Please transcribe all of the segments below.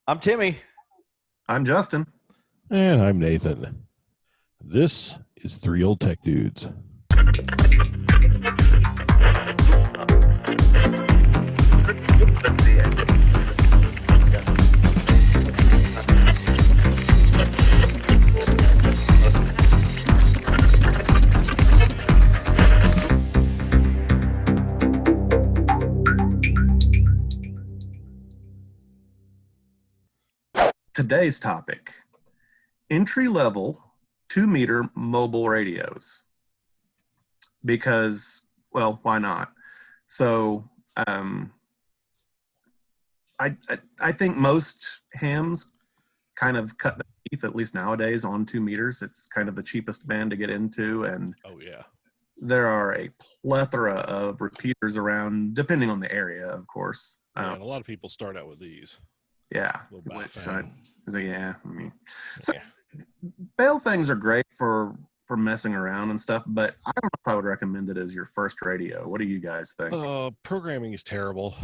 I'm Timmy. I'm Justin. And I'm Nathan. This is Three Old Tech Dudes. Today's topic, entry-level 2-meter mobile radios. Because, well, why not? So, I think most hams kind of cut the teeth, at least nowadays, on 2 meters. It's kind of the cheapest band to get into, and Oh, yeah. there are a plethora of repeaters around, depending on the area, of course. Yeah, and a lot of people start out with these. Yeah. Little Which Baofeng. So Yeah. Bale things are great for messing around and stuff, but I don't know if I would recommend it as your first radio. What do you guys think? Programming is terrible.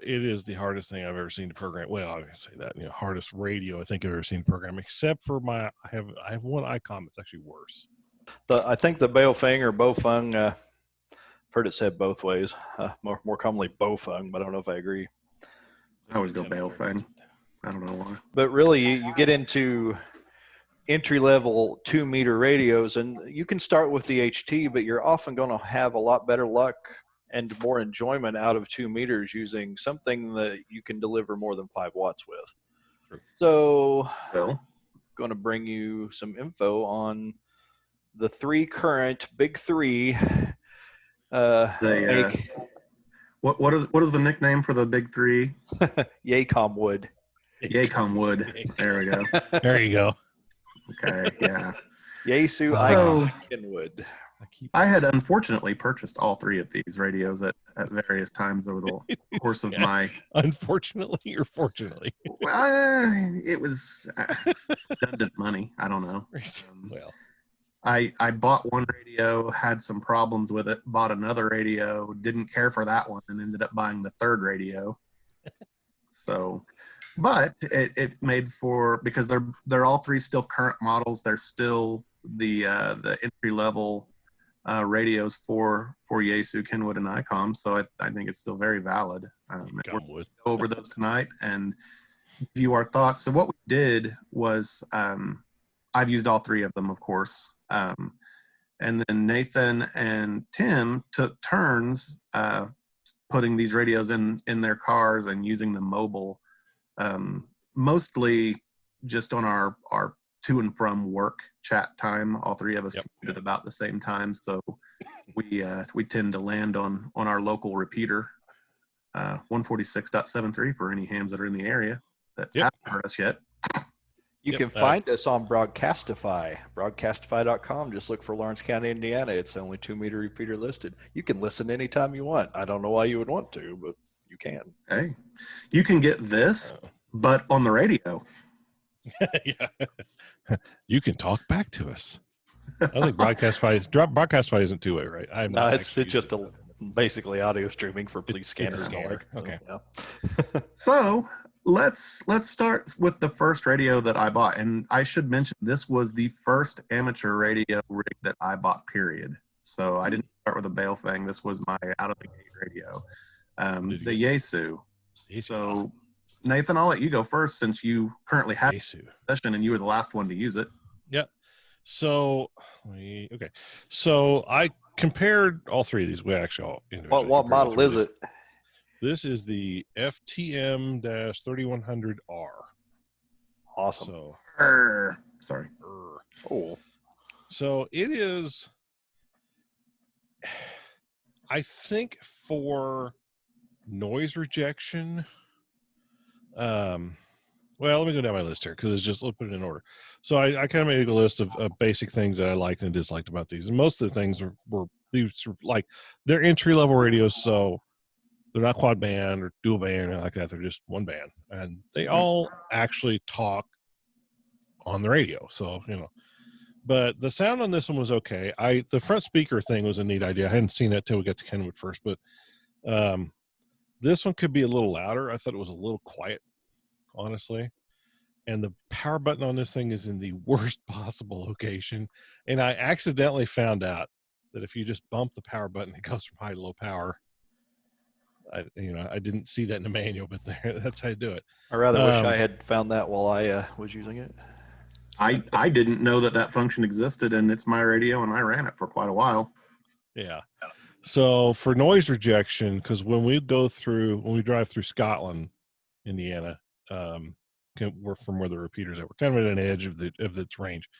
It is the hardest thing I've ever seen to program. Well, I can say that, hardest radio I think I've ever seen to program, except for I have one Icom. It's actually worse. I think the Baofeng or Bofeng, I've heard it said both ways. More commonly Bofeng, but I don't know if I agree. I always go Baofeng. I don't know why. But really, you get into entry-level 2-meter radios, and you can start with the HT, but you're often going to have a lot better luck and more enjoyment out of 2 meters using something that you can deliver more than 5 watts with. True. So, Well, going to bring you some info on the 3 current big 3. what is the nickname for the big 3? YaeComWood. YaeComWood. There we go. There you go. Okay, yeah. Yaesu Oh. Kenwood. I had unfortunately purchased all 3 of these radios at various times over the course of my. Unfortunately or fortunately? It was redundant money. I don't know. Well, I bought one radio, had some problems with it, bought another radio, didn't care for that one, and ended up buying the 3rd radio. So, but it made for, because they're all 3 still current models. They're still the entry level radios for Yaesu, Kenwood, and Icom. So I think it's still very valid. We're going to go over those tonight and view our thoughts. So what we did was, I've used all 3 of them, of course. And then Nathan and Tim took turns putting these radios in their cars and using them mobile, mostly just on our to and from work chat time. All 3 of us commuted at about the same time, so we tend to land on our local repeater, 146.73 for any hams that are in the area that haven't heard us yet. You can find us on Broadcastify, broadcastify.com. Just look for Lawrence County, Indiana. It's the only 2-meter repeater listed. You can listen anytime you want. I don't know why you would want to, but you can. Hey, you can get this, but on the radio. Yeah. You can talk back to us. I think Broadcastify isn't 2-way, right? No, it's just basically audio streaming for police scanners. Okay. Yeah. So let's start with the first radio that I bought, and I should mention this was the first amateur radio rig that I bought. Period. So I didn't start with a Baofeng. This was my out of the gate radio, the Yaesu. So awesome. Nathan, I'll let you go first since you currently have possession and you were the last one to use it. Yep. So So I compared all 3 of these. We actually all individually. What model is it? This is the FTM-3100R. Awesome. So, sorry. Oh. So it is, I think, for noise rejection. Well, let me go down my list here because it's just, let's put it in order. So I kind of made a list of basic things that I liked and disliked about these. And most of the things were these were like, they're entry level radios. So they're not quad band or dual band or anything like that. They're just one band, and they all actually talk on the radio. So, but the sound on this one was okay. The front speaker thing was a neat idea. I hadn't seen it till we got to Kenwood first, but this one could be a little louder. I thought it was a little quiet honestly. And the power button on this thing is in the worst possible location. And I accidentally found out that if you just bump the power button, it goes from high to low power. I didn't see that in the manual, but that's how you do it. I rather wish I had found that while I was using it. I didn't know that function existed, and it's my radio, and I ran it for quite a while. Yeah. So for noise rejection, because when we drive through Scotland, Indiana, we're from where the repeaters are. We're kind of at an edge of its range,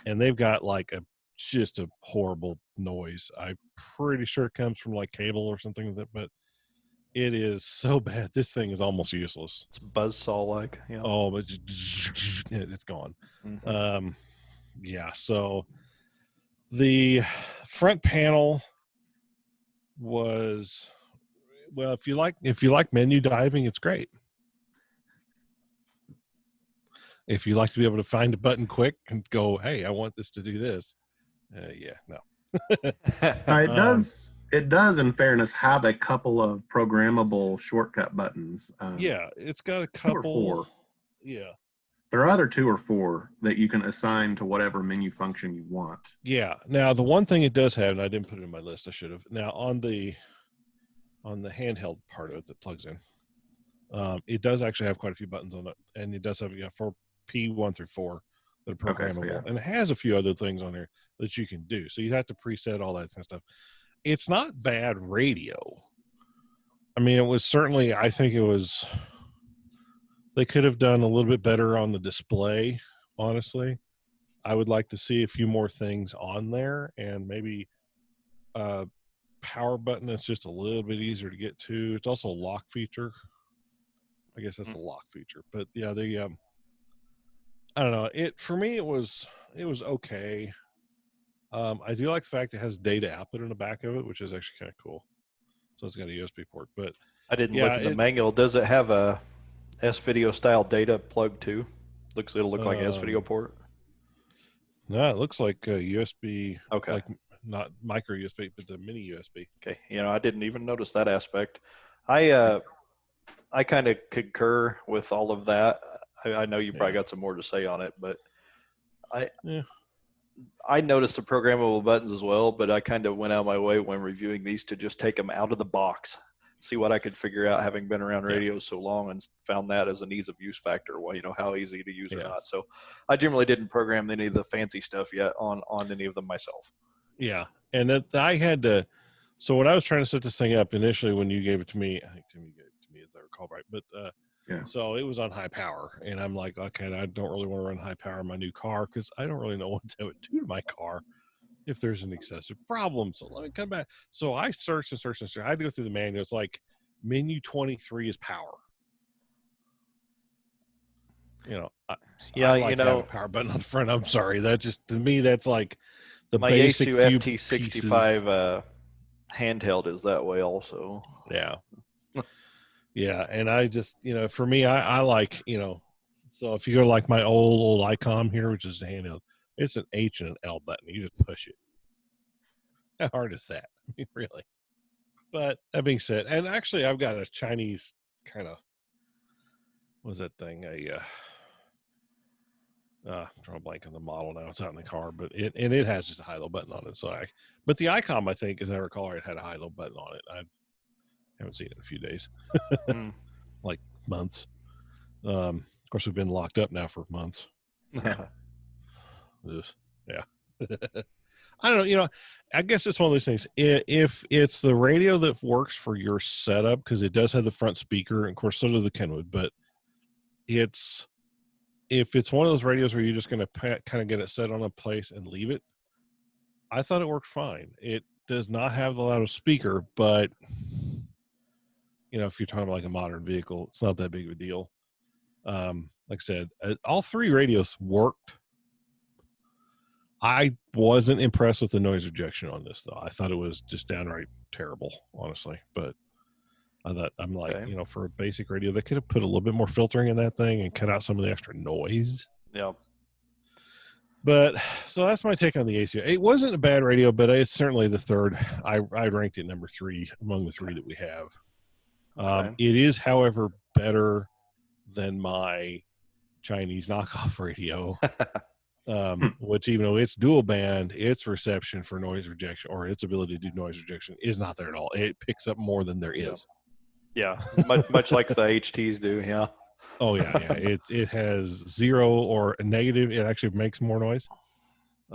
and they've got like just a horrible noise. I'm pretty sure it comes from like cable or something, but it is so bad. This thing is almost useless. It's buzzsaw like. Yeah. Oh, but it's gone. Mm-hmm. Yeah. So the front panel was, well, if you like menu diving, it's great. If you like to be able to find a button quick and go, hey, I want this to do this. Yeah, no. It does, in fairness, have a couple of programmable shortcut buttons. Yeah, it's got a couple. 2 or 4. Yeah. There are either 2 or 4 that you can assign to whatever menu function you want. Yeah. Now, the one thing it does have, and I didn't put it in my list, I should have. Now, on the handheld part of it that plugs in, it does actually have quite a few buttons on it, and it does have for P1 through 4 that are programmable, Okay, so yeah. and it has a few other things on there that you can do. So you'd have to preset all that kind of stuff. It's not bad radio. I mean, it was certainly, I think it was, they could have done a little bit better on the display, honestly. I would like to see a few more things on there, and maybe a power button that's just a little bit easier to get to. It's also a lock feature. I guess that's a lock feature. But yeah, I don't know. For me, it was okay. I do like the fact it has data output in the back of it, which is actually kind of cool. So it's got a USB port, but I didn't look in the manual. Does it have a S-video style data plug too? It'll look like an S-video port. No, it looks like a USB. Okay. Like not micro USB, but the mini USB. Okay. I didn't even notice that aspect. I kind of concur with all of that. I know you probably got some more to say on it, but I noticed the programmable buttons as well, but I kind of went out of my way when reviewing these to just take them out of the box, see what I could figure out, having been around radios so long, and found that as an ease of use factor. Well, how easy to use or not. So I generally didn't program any of the fancy stuff yet on any of them myself. Yeah. And that I had to, so when I was trying to set this thing up initially, when you gave it to me, I think Timmy gave it to me as I recall right, but so it was on high power, and I'm like, okay, I don't really want to run high power in my new car because I don't really know what to do to my car if there's an excessive problem. So let me come back. So I searched and searched and searched. I had to go through the manual. It's like menu 23 is power. I like having a power button on the front. I'm sorry. That just, to me, that's like the my basic Yaesu FT-65 handheld is that way also. Yeah. Yeah. And I just, for me, I like, so if you go like my old Icom here, which is the handheld, it's an H and an L button. You just push it. How hard is that? I mean, really? But that being said, and actually I've got a Chinese kind of, what was that thing? I'm drawing a blank on the model now. It's out in the car, but it has just a high-low button on it. But the Icom, I think, as I recall, it had a high-low button on it. I haven't seen it in a few days, like months. Of course, we've been locked up now for months. Yeah. I don't know. I guess it's one of those things. If it's the radio that works for your setup, because it does have the front speaker, and of course, so does the Kenwood, but if it's one of those radios where you're just going to kind of get it set on a place and leave it, I thought it worked fine. It does not have the loudest speaker, but if you're talking about like a modern vehicle, it's not that big of a deal. Like I said, all 3 radios worked. I wasn't impressed with the noise rejection on this, though. I thought it was just downright terrible, honestly. But I'm like, for a basic radio, they could have put a little bit more filtering in that thing and cut out some of the extra noise. Yeah. But so that's my take on the Yaesu. It wasn't a bad radio, but it's certainly the third. I ranked it number 3 among the 3 that we have. It is, however, better than my Chinese knockoff radio. Which, even though it's dual band, its reception for noise rejection, or its ability to do noise rejection, is not there at all. It picks up more than there is. Yeah, much like the HTs do. Yeah. Oh yeah. It has 0 or a negative. It actually makes more noise.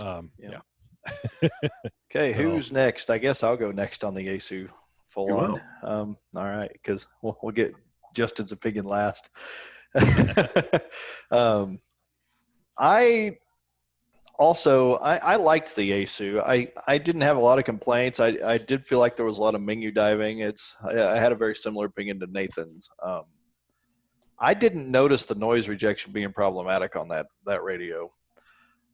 Yeah. Okay, So- who's next? I guess I'll go next on the Yaesu full You on. All right, because we'll get Justin's opinion last. I liked the Yaesu. I didn't have a lot of complaints. I did feel like there was a lot of menu diving. I had a very similar opinion to Nathan's. I didn't notice the noise rejection being problematic on that radio.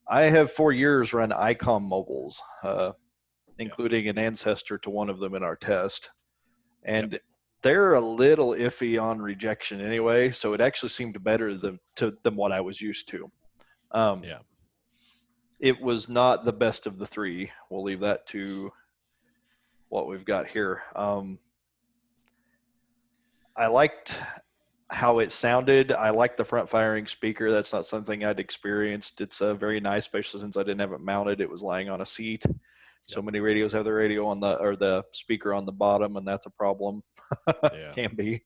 I have for years run Icom mobiles, including an ancestor to one of them in our test. And they're a little iffy on rejection anyway, so it actually seemed better than what I was used to. It was not the best of the three. We'll leave that to what we've got here. I liked how it sounded. I liked the front firing speaker. That's not something I'd experienced. It's very nice, especially since I didn't have it mounted. It was lying on a seat. So many radios have the radio on the speaker on the bottom, and that's a problem. Can be.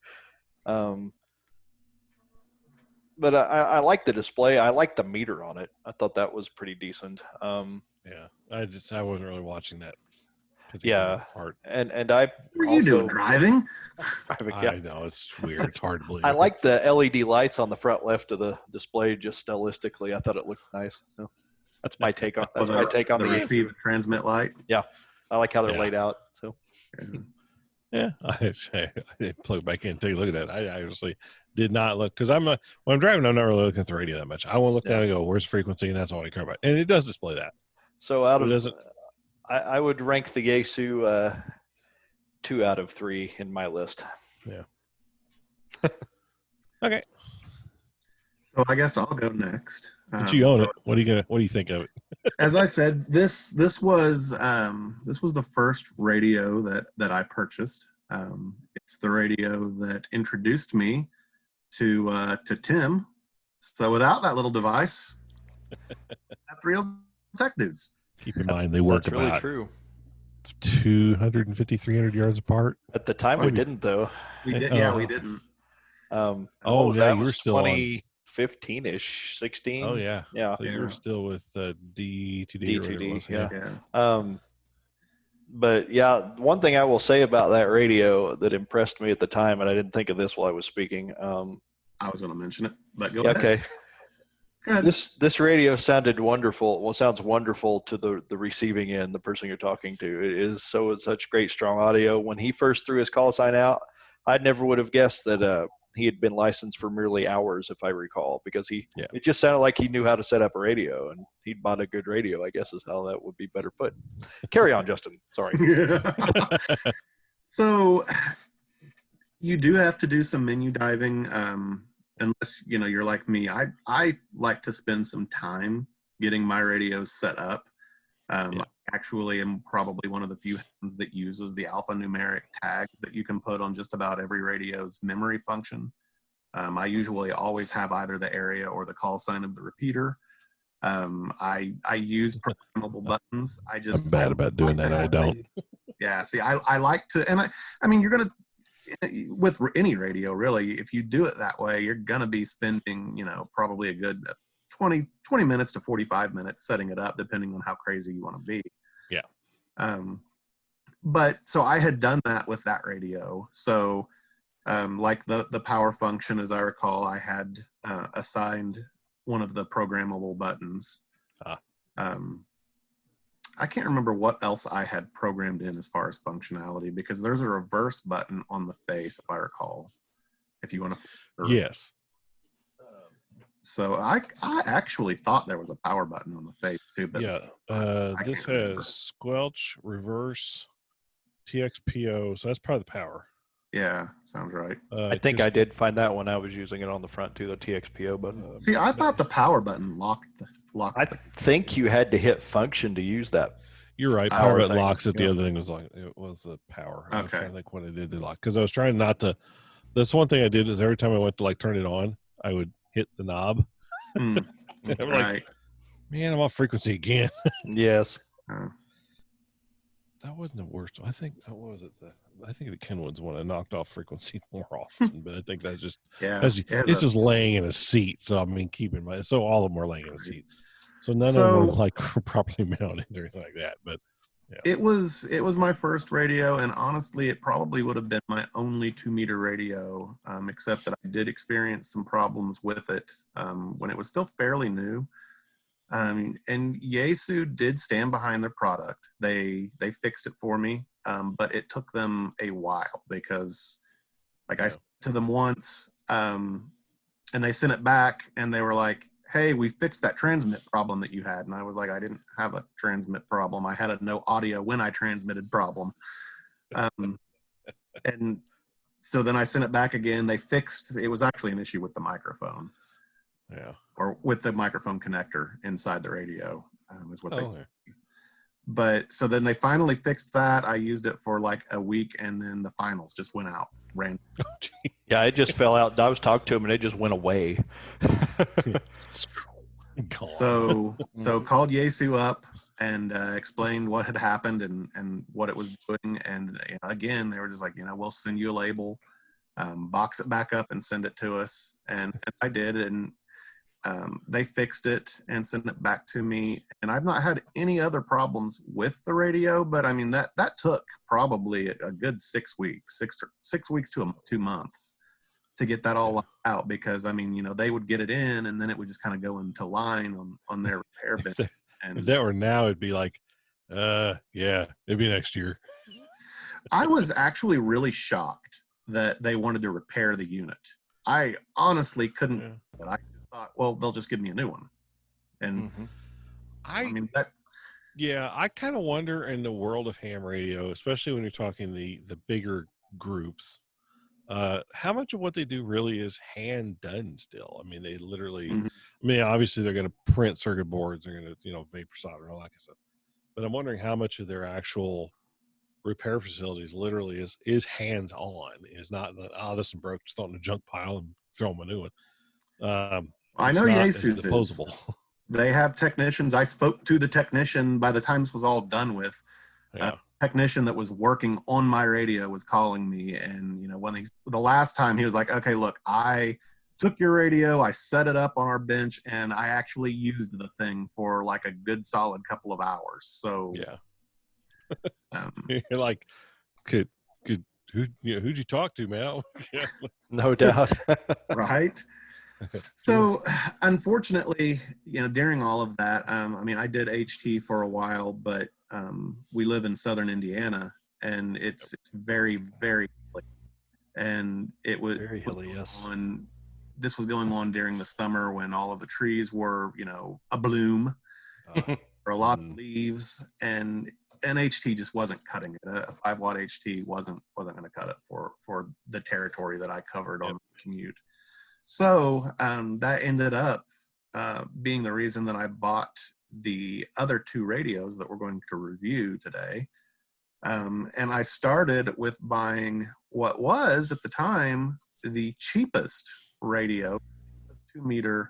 But I like the display. I like the meter on it. I thought that was pretty decent. I wasn't really watching that. Part. And I What were you doing, driving? I know, it's weird. It's hard to believe. I like the LED lights on the front left of the display. Just stylistically, I thought it looked nice. So that's my take on. That's my take on the the receive and transmit light. Yeah, I like how they're laid out. So. I plug back in and take a look at that. I obviously did not look, because when I'm driving, I'm not really looking at the radio that much. I want to look down and go, where's the frequency, and that's all I care about. And it does display that. So I would rank the Yaesu 2 out of 3 in my list. Yeah. Okay. So I guess I'll go next. But you own it. What do you think of it? As I said, this was the first radio that I purchased. It's the radio that introduced me to Tim. So without that little device, that's real tech dudes. Keep in mind they work really about true. 250, 300 yards apart. At the time, we didn't though. We did, yeah, we didn't. You were still 2015-ish, 16. Oh yeah, yeah. So you were still with D2D. D2D, yeah. But yeah, one thing I will say about that radio that impressed me at the time, and I didn't think of this while I was speaking. I was going to mention it, but go ahead. Okay. This radio sounded wonderful. Well, sounds wonderful to the receiving end, the person you're talking to. It's such great, strong audio. When he first threw his call sign out, I never would have guessed that he had been licensed for merely hours, if I recall, because it just sounded like he knew how to set up a radio, and he'd bought a good radio, I guess is how that would be better put. Carry on, Justin. Sorry. So you do have to do some menu diving. Unless you're like me, I like to spend some time getting my radios set up. I actually am probably one of the few hands that uses the alphanumeric tags that you can put on just about every radio's memory function. I usually always have either the area or the call sign of the repeater. I use programmable buttons. I'm bad about doing that. I don't. Yeah, see, I like to, and I mean, you're gonna. With any radio, really, if you do it that way, you're going to be spending, probably a good 20 minutes to 45 minutes setting it up, depending on how crazy you want to be. Yeah. But so I had done that with that radio. So like the power function, as I recall, I had assigned one of the programmable buttons. I can't remember what else I had programmed in as far as functionality, because there's a reverse button on the face, if I recall, if you want to. Yes. So I actually thought there was a power button on the face too. But this has squelch, reverse, TXPO. So that's probably the power. Yeah, sounds right. I think I did find that when I was using it on the front too, the TXPO button. See, I thought the power button locked. I think you had to hit function to use that. You're right. Power button locks it. The other thing was it was the power. Okay. I think what I did lock, because I was trying not to. That's one thing I did is every time I went to turn it on, I would hit the knob. Mm, I'm right. like, man, I'm off frequency again. Yes. That wasn't the worst. I think what was it? I think the Kenwood's one I knocked off frequency more often, but I think that's just it's just laying in a seat. So I mean, keep in mind, so all of them were laying in a seat. So none of them were like properly mounted or anything like that. But yeah. It was my first radio, and honestly, it probably would have been my only 2-meter radio, except that I did experience some problems with it when it was still fairly new. And Yaesu did stand behind their product. They fixed it for me, but it took them a while because, like, I sent it to them once, and they sent it back, and they were like, "Hey, we fixed that transmit problem that you had." And I was like, "I didn't have a transmit problem. I had a no audio when I transmitted problem." And so then I sent it back again. They fixed. It was actually an issue with the microphone. Yeah. Or with the microphone connector inside the radio is what they. Okay. But so then they finally fixed that. I used it for like a week, and then the finals just went out. Yeah, it just fell out. I was talking to him, and it just went away. So called Yaesu up and explained what had happened and what it was doing. And again, they were just like, we'll send you a label, box it back up, and send it to us. And I did, and they fixed it and sent it back to me. And I've not had any other problems with the radio, but I mean that took probably a good 6 weeks, 6 weeks to 2 months to get that all out, because I mean, they would get it in and then it would just kind of go into line on their repair bin. And if that were now, it'd be like, yeah, it'd be next year. I was actually really shocked that they wanted to repair the unit. I honestly couldn't. Yeah. But I just thought, well, they'll just give me a new one. And I mean that. Yeah, I kind of wonder in the world of ham radio, especially when you're talking the bigger groups, how much of what they do really is hand done still. I mean, they literally, I mean, obviously they're going to print circuit boards, they're going to, vapor solder and all that kind of stuff. But I'm wondering how much of their actual repair facilities literally is hands on, is not, this one broke, just throw it in a junk pile and throw them a new one. I know Yaesu's disposable. They have technicians. I spoke to the technician by the time this was all done with. Yeah. Technician that was working on my radio was calling me, and when the last time he was like, "Okay, look, I took your radio, I set it up on our bench, and I actually used the thing for like a good solid couple of hours." So yeah, you're like, who'd you talk to, man? No doubt. Right. So unfortunately, during all of that, I mean, I did HT for a while, but we live in southern Indiana, and it's very, very hilly. And it was very hilly. Yes. This was going on during the summer when all of the trees were, a bloom, or a lot of leaves, and HT just wasn't cutting it. A 5-watt HT wasn't going to cut it for the territory that I covered on the commute. So that ended up being the reason that I bought the other 2 radios that we're going to review today. And I started with buying what was, at the time, the cheapest radio, 2-meter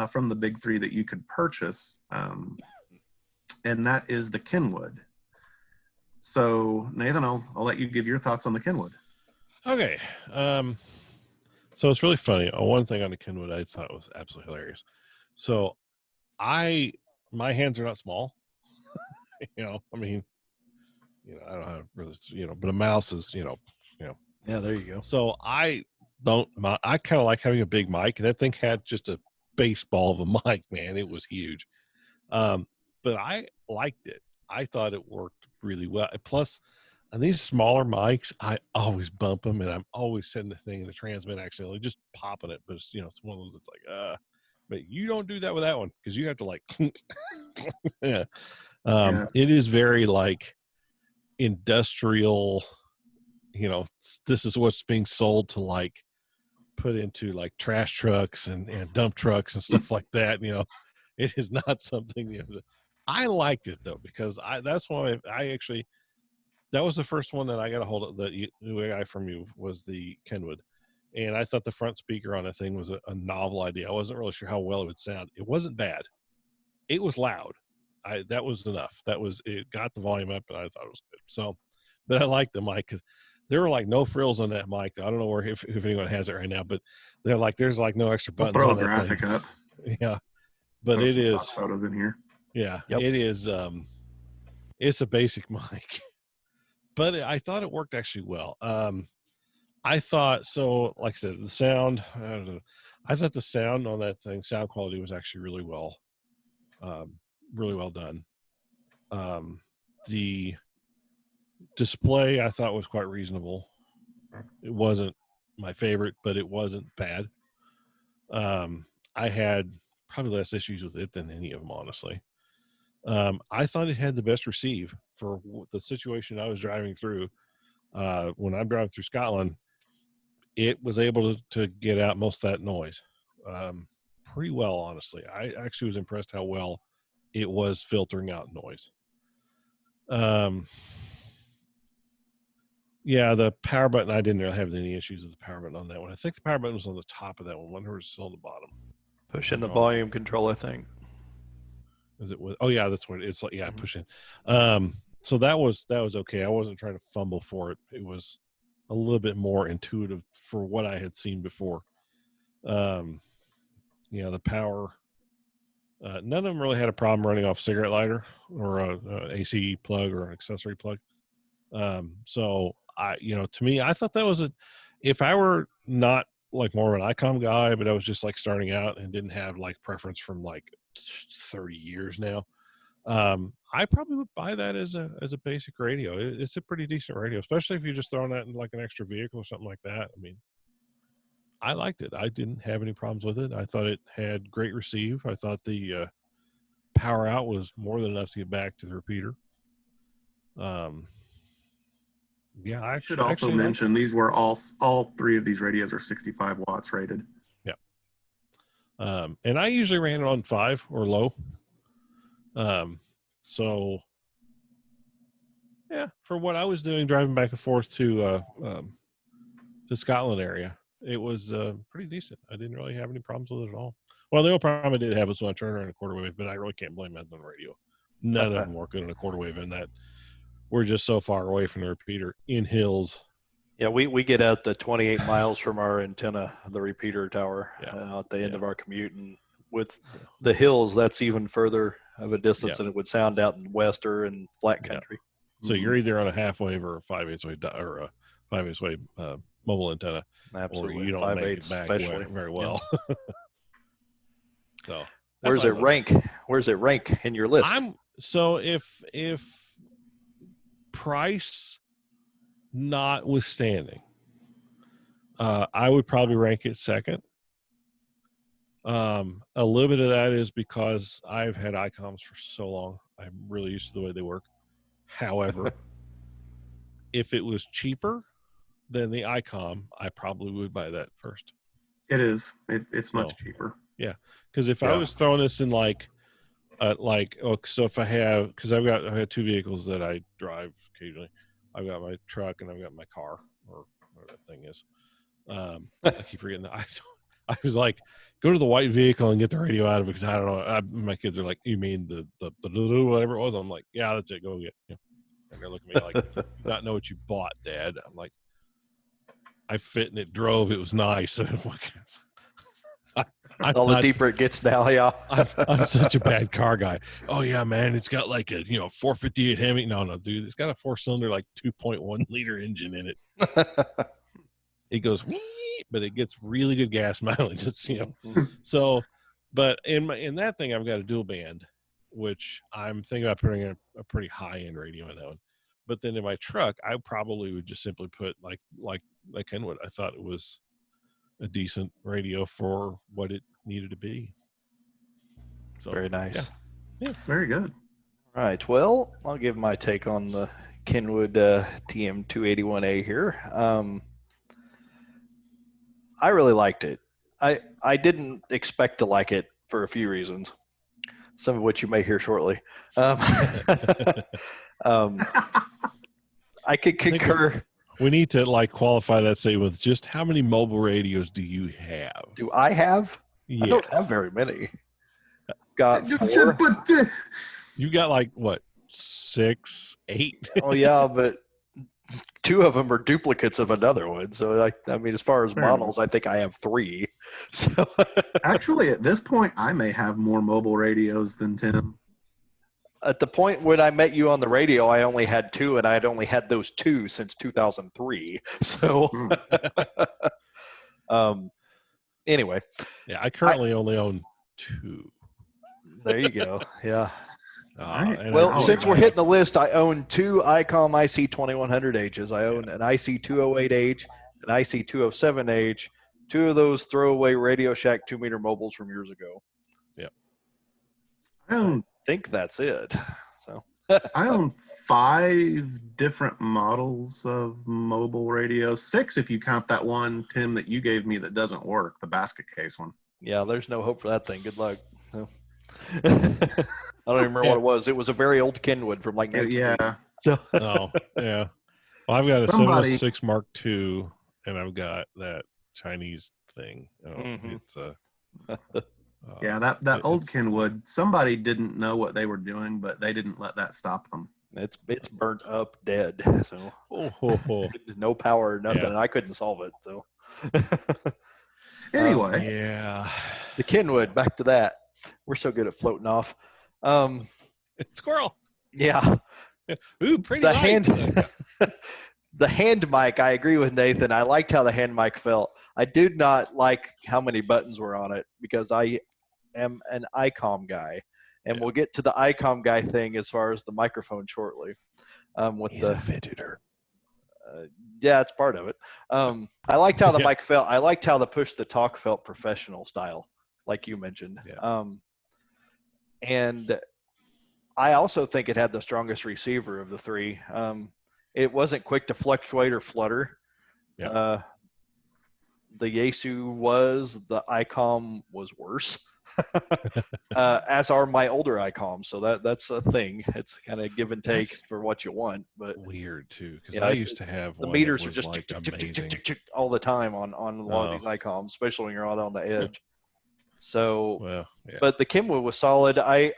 from the big 3 that you could purchase. And that is the Kenwood. So, Nathan, I'll let you give your thoughts on the Kenwood. Okay. So it's really funny. One thing on the Kenwood I thought was absolutely hilarious. So my hands are not small. I mean, I don't have really, but a mouse is, Yeah, there you go. So I kind of like having a big mic, and that thing had just a baseball of a mic, man. It was huge. But I liked it. I thought it worked really well. Plus, on these smaller mics, I always bump them, and I'm always setting the thing in the transmit accidentally, just popping it. But it's, it's one of those that's like, but you don't do that with that one, because you have to like, yeah. It is very like industrial, this is what's being sold to like put into like trash trucks and dump trucks and stuff like that. It is not something, I liked it though, because that's why that was the first one that I got a hold of. The new guy from you was the Kenwood, And I thought the front speaker on that thing was a novel idea. I wasn't really sure how well it would sound. It wasn't bad. It was loud. That was enough. It got the volume up, and I thought it was good. So, but I liked the mic because there were like no frills on that mic. I don't know if anyone has it right now, but there's like no extra buttons I'll throw on a that graphic thing. up. Yeah, but Throw it some is. stock photos in here. Yeah, Yep. it is. It's a basic mic, but I thought it worked actually well. I thought so. Like I said, the sound. I thought the sound on that thing, sound quality was actually really well done. The display I thought was quite reasonable. It wasn't my favorite, but it wasn't bad. I had probably less issues with it than any of them, honestly. I thought it had the best receive for the situation I was driving through. When I'm driving through Scotland, it was able to get out most of that noise pretty well, honestly. I actually was impressed how well it was filtering out noise. Yeah, the power button, I didn't really have any issues with the power button on that one. I think the power button was on the top of that one. I wonder if it's still on the bottom. Pushing the volume control, I think. Is it? Oh yeah, that's what it's like. Yeah, Mhm. pushing. So that was okay. I wasn't trying to fumble for it. It was a little bit more intuitive for what I had seen before. The power. None of them really had a problem running off cigarette lighter or a AC plug or an accessory plug. So to me, I thought that was if I were not like more of an Icom guy, but I was just like starting out and didn't have like preference from like 30 years now, I probably would buy that as a basic radio. It's a pretty decent radio, especially if you're just throwing that in like an extra vehicle or something like that. I mean, I liked it. I didn't have any problems with it. I thought it had great receive. I thought the power out was more than enough to get back to the repeater. Yeah, I should also mention these were all three of these radios are 65 watts rated. Yeah. And I usually ran it on 5 or low. So yeah, for what I was doing driving back and forth to Scotland area, it was pretty decent. I didn't really have any problems with it at all. Well, the only problem I did have was when I turned around a quarter wave, but I really can't blame that on the radio. None of them work good on a quarter wave, and that we're just so far away from the repeater in hills. Yeah, we get out to 28 miles from our antenna, the repeater tower, at the end of our commute. And with the hills, that's even further of a distance than it would sound out in Wester and flat country. So you're either on a half wave or a 5/8 wave or a 5/8 wave mobile antenna. Absolutely. Or you don't make it back very well. Yeah. So where's it rank? Where's it rank in your list? If price notwithstanding, I would probably rank it second. A little bit of that is because I've had Icoms for so long. I'm really used to the way they work. However, if it was cheaper than the Icom, I probably would buy that first. It is. It's much cheaper. Yeah, because if I was throwing this in so if I have, because I have 2 vehicles that I drive occasionally. I've got my truck and I've got my car, or whatever that thing is. I keep forgetting that. I was like, go to the white vehicle and get the radio out of it, because I don't know. My kids are like, you mean the whatever it was? I'm like, yeah, that's it. Go get it. And they're looking at me like, you not know what you bought, Dad. I'm like, I fit and it drove. It was nice. All the deeper it gets now, yeah. I'm such a bad car guy. Oh yeah, man, it's got like a 458 Hemi. No, dude, it's got a 4-cylinder like 2.1 liter engine in it. It goes wee, but it gets really good gas mileage. It's so, but in that thing I've got a dual band, which I'm thinking about putting a pretty high end radio in that one. But then in my truck, I probably would just simply put like Kenwood. I thought it was a decent radio for what it needed to be. So very nice. Yeah, very good. All right. Well, I'll give my take on the Kenwood TM-281A here. I really liked it. I didn't expect to like it for a few reasons, some of which you may hear shortly. I could concur. We need to like qualify that statement with just how many mobile radios do you have? Do I have? Yes. I don't have very many. Got 4. You got like what, 6, 8? Oh yeah, but 2 of them are duplicates of another one. So I mean, as far as Fair models, I think I have 3. So Actually, at this point, I may have more mobile radios than Tim. at the point when I met you on the radio, I only had 2, and I had only had those 2 since 2003. So, anyway, Yeah, I currently only own 2. there you go. Yeah. Right. Well, since we're hitting the list, I own 2 Icom IC-2300Hs. I own an IC-208H, an IC-207H, 2 of those throwaway Radio Shack 2-meter mobiles from years ago. Yep. I think that's it. So I own 5 different models of mobile radios. 6 if you count that one, Tim, that you gave me that doesn't work, the basket case one. yeah, there's no hope for that thing. Good luck. No. I don't even remember what it was. It was a very old Kenwood from like 1980. Yeah. So Oh, yeah. Well, I've got a Somebody- 706 Mark II, and I've got that Chinese thing. It's Yeah, that old Kenwood, somebody didn't know what they were doing, but they didn't let that stop them. it's burnt up dead. So Oh, no power or nothing. Yeah. And I couldn't solve it. So Anyway, yeah. the Kenwood, back to that. We're so good at floating off. Squirrel. Yeah. Ooh, pretty The light. the hand mic, I agree with Nathan. I liked how the hand mic felt. I did not like how many buttons were on it because I am an Icom guy. And we'll get to the Icom guy thing as far as the microphone shortly. He's a fidgeter. Yeah, it's part of it. I liked how the mic felt. I liked how the push the talk felt professional style, like you mentioned. Yeah. And I also think it had the strongest receiver of the 3. It wasn't quick to fluctuate or flutter. Yeah. The Yaesu was. The Icom was worse. As are my older Icoms. So that's a thing. It's kind of give and take for what you want. But weird too, because Yeah, I used to have the one meters that are was just like amazing. all the time on a lot of these Icoms, especially when you're out on the edge. So, Well, yeah. but the Kenwood was solid. I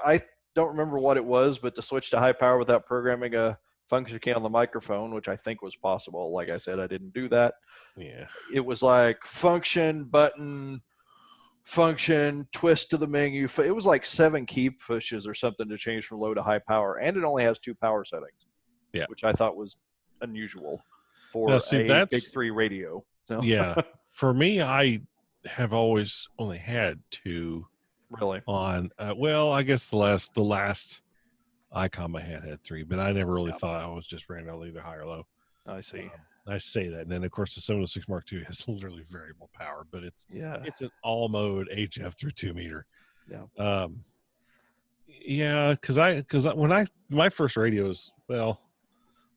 don't remember what it was, but to switch to high power without programming a function key on the microphone, which I think was possible. Like I said, I didn't do that. Yeah. It was like function, button, function, twist to the menu. It was like 7 key pushes or something to change from low to high power. And it only has 2 power settings, which I thought was unusual for a big 3 radio. So. Yeah. For me, I have always only had 2 really on. Well, I guess the last Icom I had 3, but I never really thought I was just randomly either high or low. I see. I say that, and then of course the 706 Mark II has literally variable power, but it's an all mode HF through 2 meter. Yeah. Because when my first radios, well,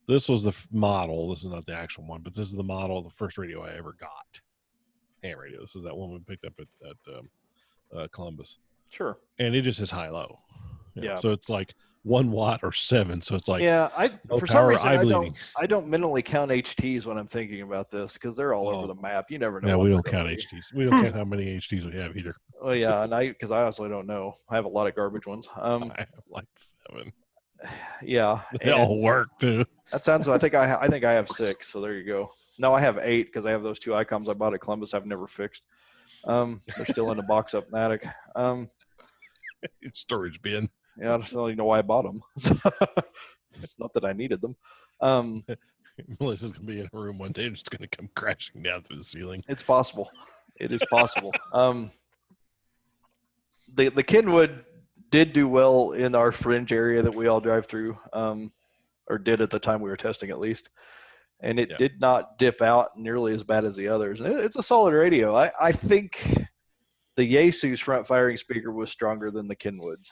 this was the model. This is not the actual one, but this is the model of the first radio I ever got. Ham radio. This is that one we picked up at Columbus. Sure. And it just is high low. Yeah. So it's like 1 watt or 7. So it's like for some reason I don't mentally count HTs when I'm thinking about this because they're all over the map. You never know. No, we don't count HTs. We don't count how many HTs we have either. Oh yeah, and because I also don't know. I have a lot of garbage ones. I have like 7. Yeah, they all work too. That sounds. I think I have 6. So there you go. No, I have 8 because I have those 2 Icoms I bought at Columbus. I've never fixed. They're still in the box up in the attic. Storage bin. Yeah, I just don't even know why I bought them. It's not that I needed them. Melissa's gonna be in a room one day and just gonna come crashing down through the ceiling. It's possible. It is possible. The Kenwood did do well in our fringe area that we all drive through, or did at the time we were testing at least. And it did not dip out nearly as bad as the others. It's a solid radio. I think the Yaesu's front firing speaker was stronger than the Kenwood's.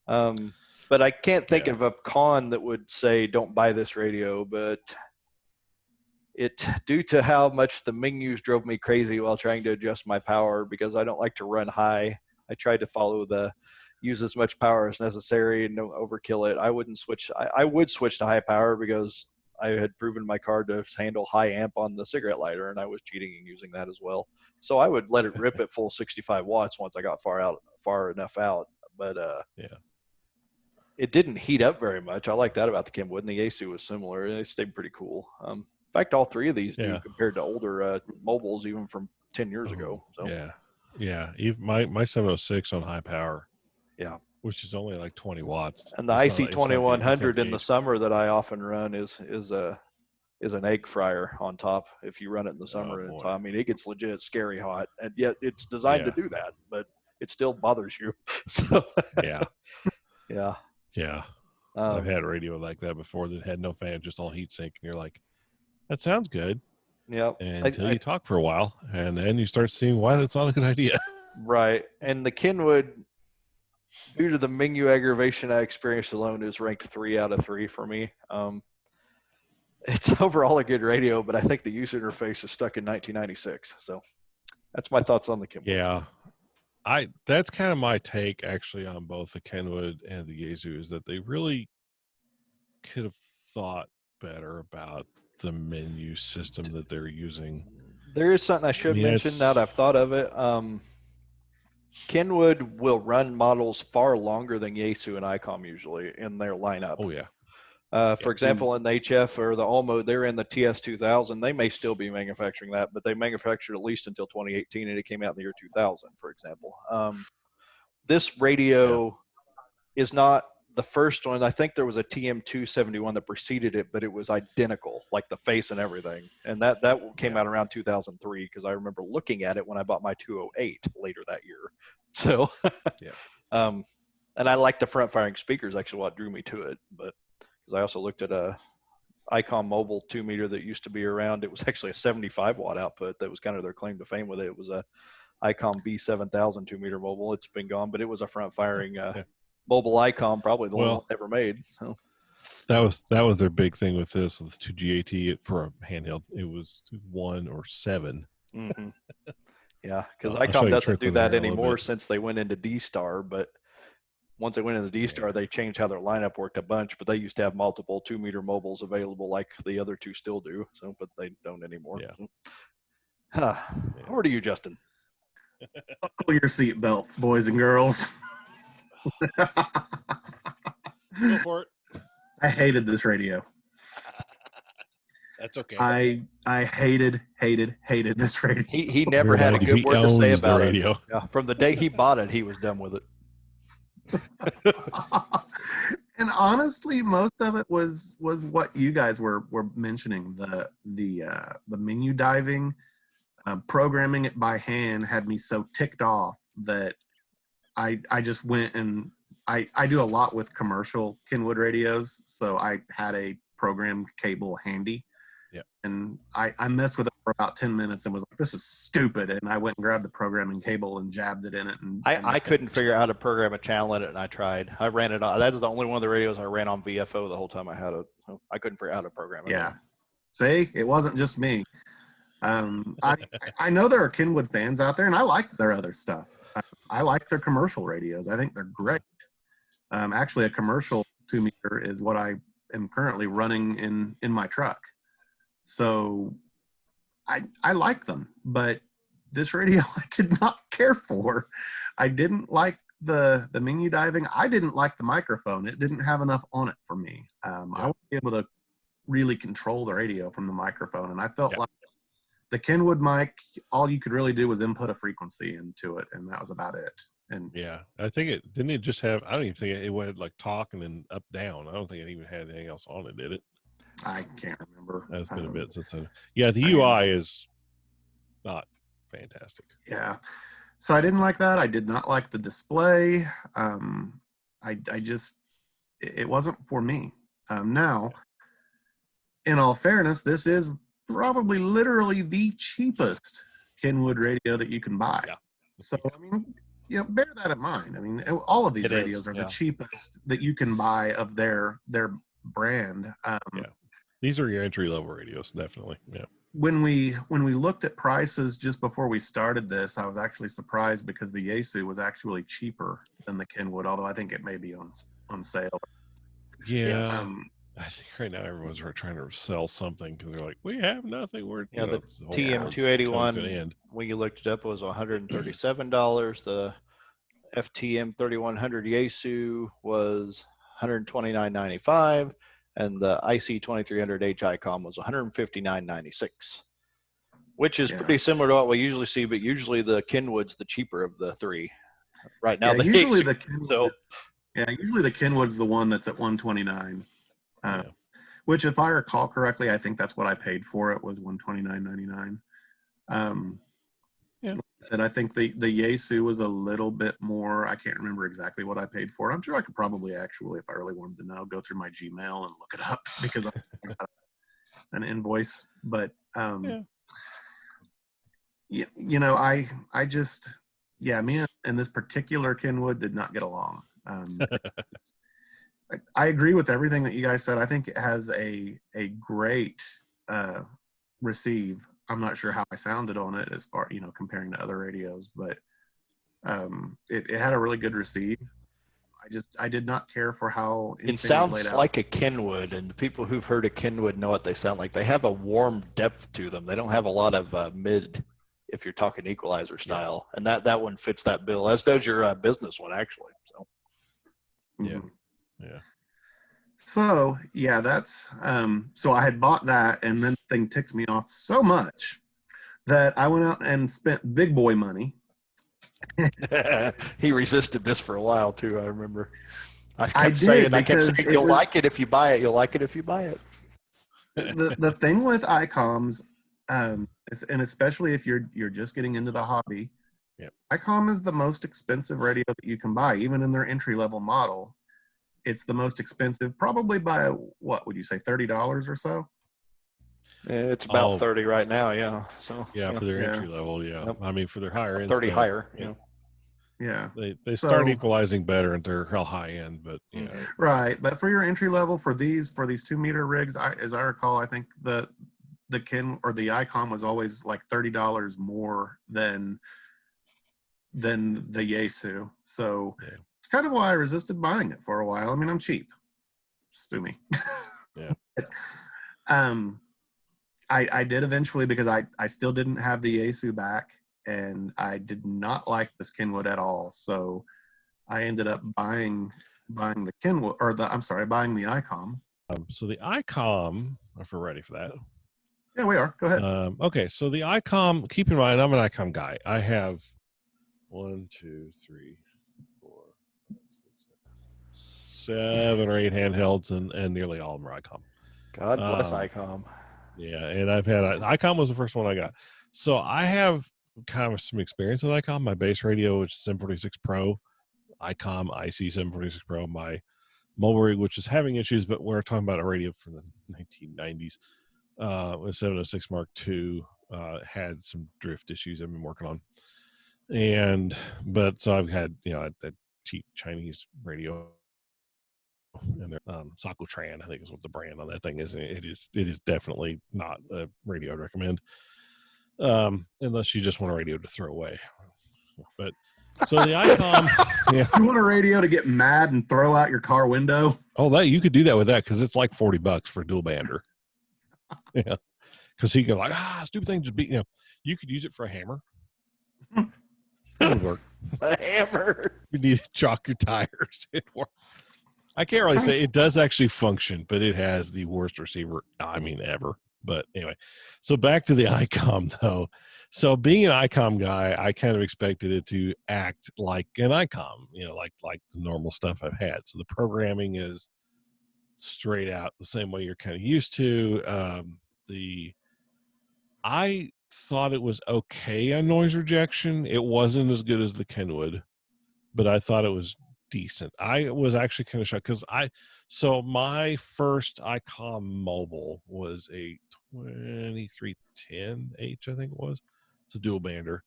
But I can't think of a con that would say don't buy this radio, but due to how much the menus drove me crazy while trying to adjust my power because I don't like to run high. I tried to follow use as much power as necessary and don't overkill it. I wouldn't switch. I would switch to high power because I had proven my card to handle high amp on the cigarette lighter, and I was cheating and using that as well. So I would let it rip at full 65 watts once I got far enough out. But Yeah. it didn't heat up very much. I like that about the Kenwood, and the Yaesu was similar. They stayed pretty cool. In fact, all three of these do compared to older mobiles, even from 10 years ago. So yeah. Even my 706 on high power. Yeah. Which is only like 20 watts. And the IC-2100 in the summer that I often run is an egg fryer on top. If you run it in the summer, I mean, it gets legit scary hot, and yet it's designed to do that, but it still bothers you. So yeah. I've had a radio like that before that had no fan, just all heat sink, and you're like, that sounds good. Yeah. Until you talk for a while, and then you start seeing why that's not a good idea. Right. And the Kenwood, due to the menu aggravation I experienced alone, is ranked 3 out of 3 for me. It's overall a good radio, but I think the user interface is stuck in 1996. So that's my thoughts on the Kenwood. Yeah. That's kind of my take actually on both the Kenwood and the Yaesu, is that they really could have thought better about the menu system that they're using. There is something I should mention now that I've thought of it. Kenwood will run models far longer than Yaesu and Icom usually in their lineup. Oh yeah. For example, in the HF or the Olmo, they're in the TS-2000. They may still be manufacturing that, but they manufactured at least until 2018, and it came out in the year 2000, for example. This radio is not the first one. I think there was a TM-271 that preceded it, but it was identical, like the face and everything. And that came out around 2003, because I remember looking at it when I bought my 208 later that year. So, and I like the front-firing speakers, actually what drew me to it, but because I also looked at a Icom mobile 2-meter that used to be around. It was actually a 75 watt output. That was kind of their claim to fame with it. It was a Icom B7000 2-meter mobile. It's been gone, but it was a front firing mobile Icom, probably the only one ever made. So that was their big thing with this, with 2GAT for a handheld. It was 1 or 7. Mm-hmm. Yeah, because Icom doesn't do that anymore since they went into D-Star, but once they went into D-Star, they changed how their lineup worked a bunch, but they used to have multiple 2-meter mobiles available like the other two still do. So, but they don't anymore. Yeah. Over to you, Justin. Buckle your seat belts, boys and girls. Go for it. I hated this radio. That's okay. I hated this radio. He never had a good word to say about it. Yeah, from the day he bought it, he was done with it. And honestly, most of it was what you guys were mentioning. The menu diving, programming it by hand had me so ticked off that I just went and I do a lot with commercial Kenwood radios, so I had a program cable handy. Yeah. And I messed with it for about 10 minutes and was like, this is stupid. And I went and grabbed the programming cable and jabbed it in it. And I couldn't figure out how to program a channel in it, and I tried. I ran it on. That was the only one of the radios I ran on VFO the whole time I had it. So I couldn't figure out how to program it. Yeah. See, it wasn't just me. I know there are Kenwood fans out there, and I like their other stuff. I like their commercial radios. I think they're great. Actually, a commercial 2-meter is what I am currently running in my truck. So I like them, but this radio I did not care for. I didn't like the menu diving. I didn't like the microphone. It didn't have enough on it for me. I want to be able to really control the radio from the microphone, and I felt like the Kenwood mic, all you could really do was input a frequency into it, and that was about it. And I think it didn't. It just have. I don't even think it went like talk and then up down. I don't think it even had anything else on it, did it? I can't remember. That's been a bit since then. Yeah, the UI is not fantastic. Yeah, so I didn't like that. I did not like the display. I just it wasn't for me. Now, in all fairness, this is probably literally the cheapest Kenwood radio that you can buy. Yeah. So I mean, bear that in mind. I mean, all of these radios are the cheapest that you can buy of their brand. These are your entry level radios, definitely. Yeah. When we looked at prices just before we started this, I was actually surprised because the Yaesu was actually cheaper than the Kenwood, although I think it may be on sale. Yeah. I think right now everyone's trying to sell something because they're like, we have nothing. We're Yeah, the it's the whole world's coming to an TM-281, end. when you looked it up, it was $137. The FTM-3100 Yaesu was $129.95, and the IC-2300H Icom was $159.96, which is pretty similar to what we usually see, but usually the Kenwood's the cheaper of the three. Right now, the usually Yaesu, the Kenwood, so usually the Kenwood's the one that's at 129. Yeah. Which, if I recall correctly, I think that's what I paid for it, was $129.99. Yeah. Like I said, I think the Yaesu was a little bit more. I can't remember exactly what I paid for it. I'm sure I could probably actually, if I really wanted to know, go through my Gmail and look it up because I got an invoice. But you know, I just me and this particular Kenwood did not get along. I agree with everything that you guys said. I think it has a great receive. I'm not sure how I sounded on it as far, comparing to other radios, but it had a really good receive. I did not care for how it sounds like a Kenwood, and the people who've heard a Kenwood know what they sound like. They have a warm depth to them. They don't have a lot of mid, if you're talking equalizer style, and that one fits that bill, as does your business one, actually. So Yeah. So that's so I had bought that, and then the thing ticked me off so much that I went out and spent big boy money. He resisted this for a while too, I remember. I kept saying you'll like it if you buy it. You'll like it if you buy it. The thing with Icoms, and especially if you're just getting into the hobby, Icom is the most expensive radio that you can buy, even in their entry level model. It's the most expensive, probably by what would you say, $30 or so? It's about 30 right now, yeah. So for their entry level, I mean, for their higher end, 30 stuff, higher, They start equalizing better and they're real high end, but right. But for your entry level, for these 2-meter rigs, as I recall, I think the Ken or the Icom was always like $30 more than the Yaesu. So it's kind of why I resisted buying it for a while. I mean, I'm cheap. Sue me. I did eventually, because I still didn't have the Yaesu back, and I did not like this Kenwood at all. So I ended up buying the Kenwood, buying the Icom. So the Icom, if we're ready for that. Yeah, we are. Go ahead. Okay, so the Icom, keep in mind, I'm an Icom guy. I have 1, 2, 3, 4, 5, 6, 7, 7 or 8 handhelds, and nearly all of them are Icom. God bless Icom. Yeah, and I've had Icom was the first one I got. So I have kind of some experience with Icom. My base radio, which is 746 Pro, Icom IC-746 Pro. My mobile rig, which is having issues, but we're talking about a radio from the 1990s. With 706 Mark II, had some drift issues I've been working on. So I've had, that cheap Chinese radio, and Sakutran, I think is what the brand on that thing is. It is definitely not a radio I'd recommend, unless you just want a radio to throw away. But so the Icom, you want a radio to get mad and throw out your car window? Oh, that you could do that with that, because it's like $40 for a dual bander. Yeah, because he goes like, stupid thing, just be, you could use it for a hammer. It would work. A hammer. You need to chalk your tires. It works. I can't really say it does actually function, but it has the worst receiver, ever. But anyway, so back to the Icom though. So being an Icom guy, I kind of expected it to act like an Icom, like the normal stuff I've had. So the programming is straight out the same way you're kind of used to. I thought it was okay on noise rejection. It wasn't as good as the Kenwood, but I thought it was decent. I was actually kind of shocked because my first Icom mobile was a 2310H, I think it was. It's a dual bander,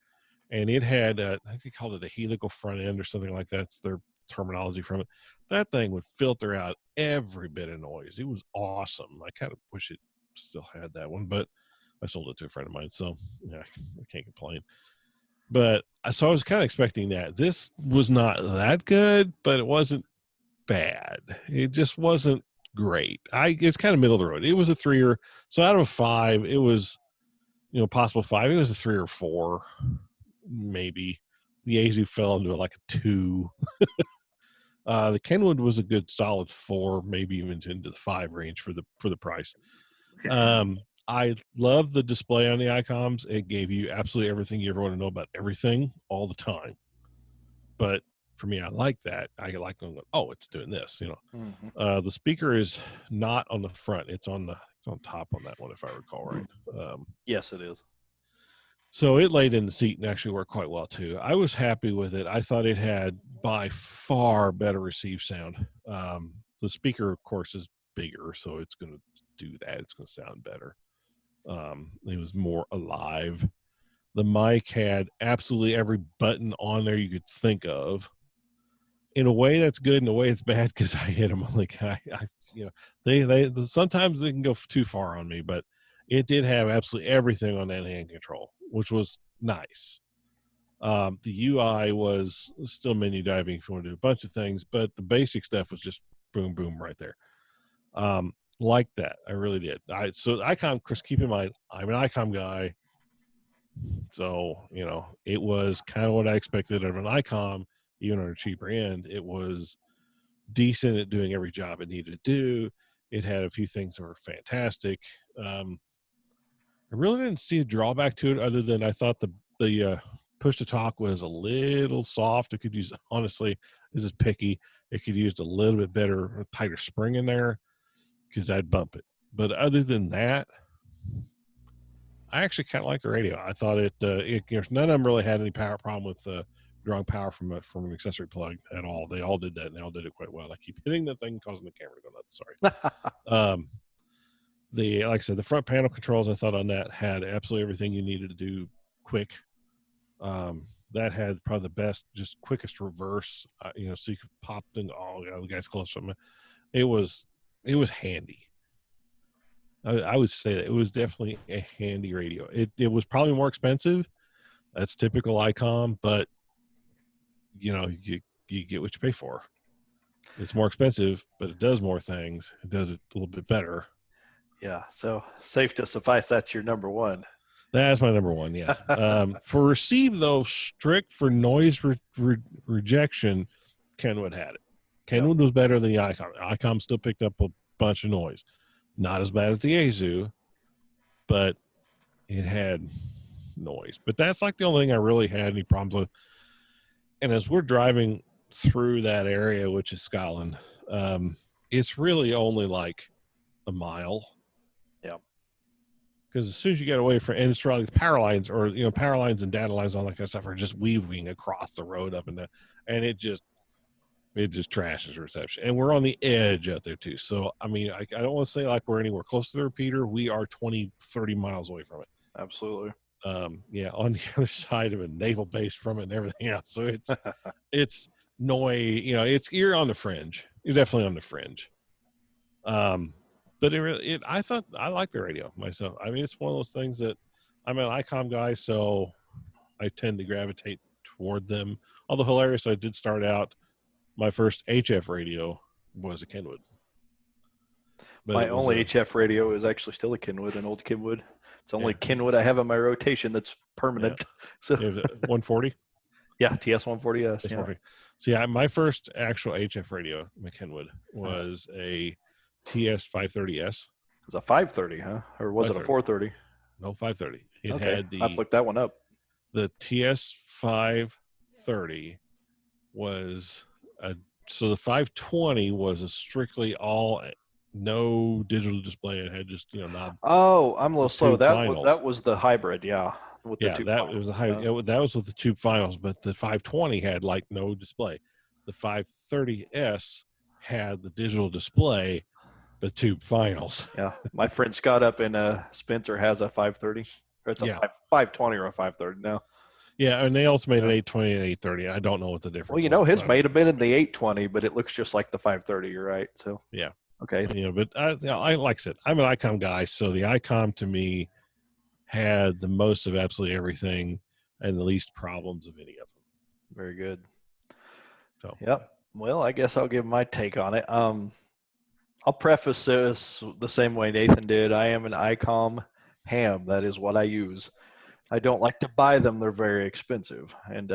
and it had I think they called it a helical front end or something like that. That's their terminology from it. That thing would filter out every bit of noise. It was awesome. I kind of wish it still had that one, but I sold it to a friend of mine, so yeah, I can't complain. But so I was kind of expecting that. This was not that good, but it wasn't bad. It just wasn't great. It's kind of middle of the road. It was a 3-er. So out of a 5, it was, possible 5. It was a 3 or 4, maybe. The Yaesu fell into like a 2. The Kenwood was a good solid 4, maybe even into the 5 range for the price. I love the display on the Icoms. It gave you absolutely everything you ever want to know about everything all the time. But for me, I like that. I like going, oh, it's doing this, The speaker is not on the front. It's on top on that one, if I recall right. Yes, it is. So it laid in the seat and actually worked quite well too. I was happy with it. I thought it had by far better received sound. The speaker, of course, is bigger, so it's going to do that. It's going to sound better. It was more alive. The mic had absolutely every button on there you could think of. In a way that's good, in a way it's bad because I hit them. Like they sometimes they can go too far on me, but it did have absolutely everything on that hand control, which was nice. The UI was still menu diving if you want to do a bunch of things, but the basic stuff was just boom, boom right there. Like that, I really did. So Icom, Chris, keep in mind, I'm an Icom guy. So, it was kind of what I expected of an Icom, even on a cheaper end. It was decent at doing every job it needed to do. It had a few things that were fantastic. I really didn't see a drawback to it other than I thought the push to talk was a little soft. It could use, honestly, this is picky. It could use a little bit better, tighter spring in there because I'd bump it. But other than that, I actually kind of like the radio. I thought none of them really had any power problem with drawing power from an accessory plug at all. They all did that, and they all did it quite well. I keep hitting the thing, causing the camera to go nuts. Sorry. Like I said, the front panel controls I thought on that had absolutely everything you needed to do quick. That had probably the best, just quickest reverse. So you could pop the guy's close from it. It was handy. I would say that it was definitely a handy radio. It was probably more expensive. That's typical Icom, but you get what you pay for. It's more expensive, but it does more things. It does it a little bit better. Yeah. So safe to suffice, that's your number one. That's my number one. Yeah. For receive though, strict for noise rejection, Kenwood had it. Kenwood was better than the Icom. Icom still picked up a bunch of noise. Not as bad as the Yaesu, but it had noise. But that's like the only thing I really had any problems with. And as we're driving through that area, which is Scotland, it's really only like a mile. Yeah. Because as soon as you get away from, and it's probably power lines or, power lines and data lines, all that kind of stuff are just weaving across the road up and down. And it just trashes reception. And we're on the edge out there too. So, I mean, I don't want to say like we're anywhere close to the repeater. We are 20, 30 miles away from it. Absolutely. On the other side of a naval base from it and everything else. So it's noise, you're on the fringe. You're definitely on the fringe. But I thought I like the radio myself. I mean, it's one of those things that I'm an Icom guy, so I tend to gravitate toward them. Although hilarious, I did start out, my first HF radio was a Kenwood. But my only HF radio is actually still a Kenwood, an old Kenwood. It's only Kenwood I have in my rotation that's permanent. Yeah. So 140? Yeah, TS-140S. Yeah. So my first actual HF radio, Kenwood, was a TS-530S. It was a 530, huh? Or was it a 430? No, 530. It had I've looked that one up. The TS-530 was so the 520 was a strictly all no digital display. It had just knob. Oh, I'm a little slow. That was the hybrid, yeah. With the tube finals. Was a hybrid. That was with the tube finals, but the 520 had like no display. The 530S had the digital display, the tube finals. Yeah, my friend Scott up in Spencer has a 530. Or it's a 520 or a 530 now. Yeah, and they also made an 820 and 830. I don't know what the difference. Well, his may have been in the 820, but it looks just like the 530. You're right. So yeah, okay. But I like I said, I'm an Icom guy, so the Icom to me had the most of absolutely everything and the least problems of any of them. Very good. So yep. Well, I guess I'll give my take on it. I'll preface this the same way Nathan did. I am an Icom ham. That is what I use. I don't like to buy them. They're very expensive. And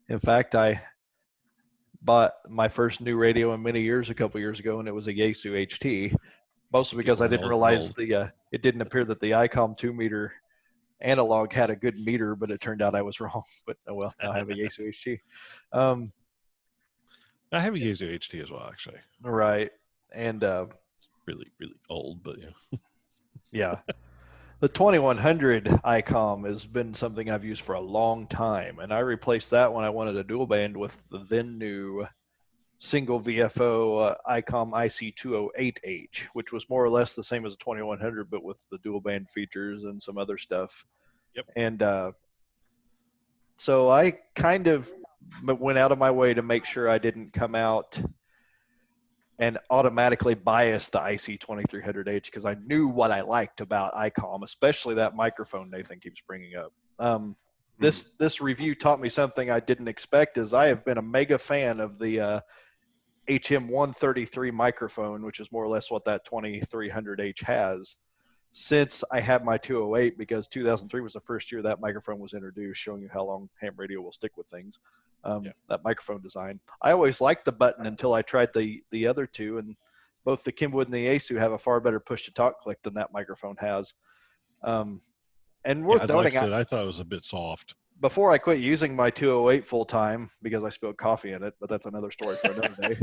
in fact, I bought my first new radio in many years a couple years ago, and it was a Yaesu HT, mostly because I didn't realize it didn't appear that the Icom 2-meter analog had a good meter, but it turned out I was wrong. But oh well, now I have a Yaesu HT. I have a Yaesu HT as well, actually. Right. And really, really old, but yeah. The 2100 Icom has been something I've used for a long time, and I replaced that when I wanted a dual band with the then new single VFO Icom IC-2300H, which was more or less the same as a 2100, but with the dual band features and some other stuff. Yep. And so I kind of went out of my way to make sure I didn't come out and automatically bias the IC-2300H because I knew what I liked about Icom, especially that microphone Nathan keeps bringing up. This review taught me something I didn't expect, is I have been a mega fan of the HM133 microphone, which is more or less what that 2300H has, since I had my 208, because 2003 was the first year that microphone was introduced, showing you how long ham radio will stick with things. That microphone design. I always liked the button until I tried the other two, and both the Kenwood and the Yaesu have a far better push-to-talk click than that microphone has. And worth noting, I thought it was a bit soft. Before I quit using my 208 full-time because I spilled coffee in it, but that's another story for another day.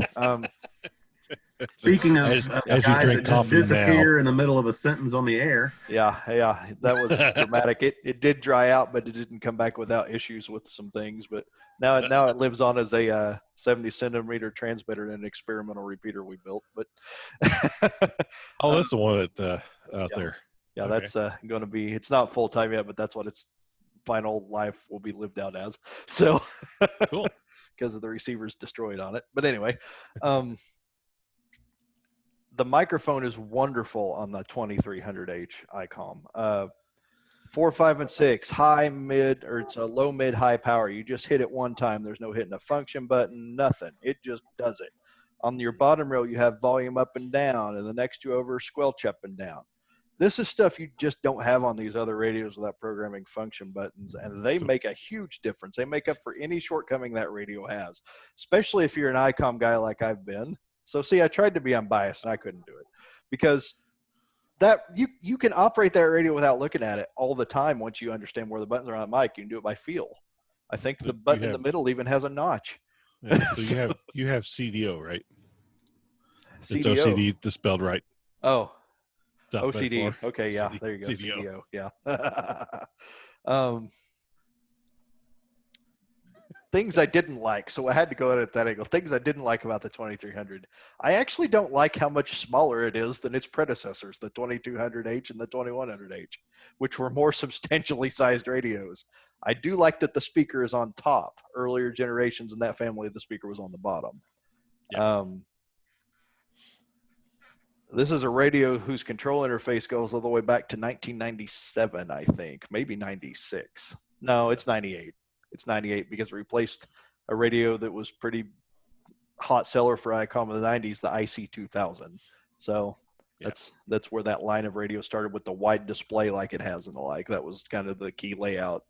Speaking of as guys you drink that coffee just disappear now. in the middle of a sentence on the air. Yeah, that was dramatic. It did dry out, but it didn't come back without issues with some things. But now it lives on as a 70 centimeter transmitter and an experimental repeater we built. But that's the one out there. Yeah, okay. That's going to be. It's not full time yet, but that's what its final life will be lived out as. So cool, because of the receivers destroyed on it. But anyway. The microphone is wonderful on the 2300H Icom. 4, 5, and 6, high, mid, or it's a low, mid, high power. You just hit it one time. There's no hitting a function button, nothing. It just does it. On your bottom rail, you have volume up and down, and the next two over, squelch up and down. This is stuff you just don't have on these other radios without programming function buttons, and they make a huge difference. They make up for any shortcoming that radio has, especially if you're an Icom guy like I've been. So see, I tried to be unbiased and I couldn't do it because that you can operate that radio without looking at it all the time. Once you understand where the buttons are on the mic, you can do it by feel. I think the button in the middle even has a notch. Yeah, so you have CDO, right? CDO. It's OCD spelled right. Oh, Stuff OCD. metaphor. Okay, yeah, CD, there you go. CDO. Yeah. Things I didn't like, so I had to go at that angle. Things I didn't like about the 2300. I actually don't like how much smaller it is than its predecessors, the 2200H and the 2100H, which were more substantially sized radios. I do like that the speaker is on top. Earlier generations in that family, the speaker was on the bottom. Yep. This is a radio whose control interface goes all the way back to 1997, I think, maybe 96. No, it's 98. It's 98 because it replaced a radio that was pretty hot seller for Icom in the 90s, the IC-2000. So that's where that line of radio started with the wide display like it has and the like. That was kind of the key layout.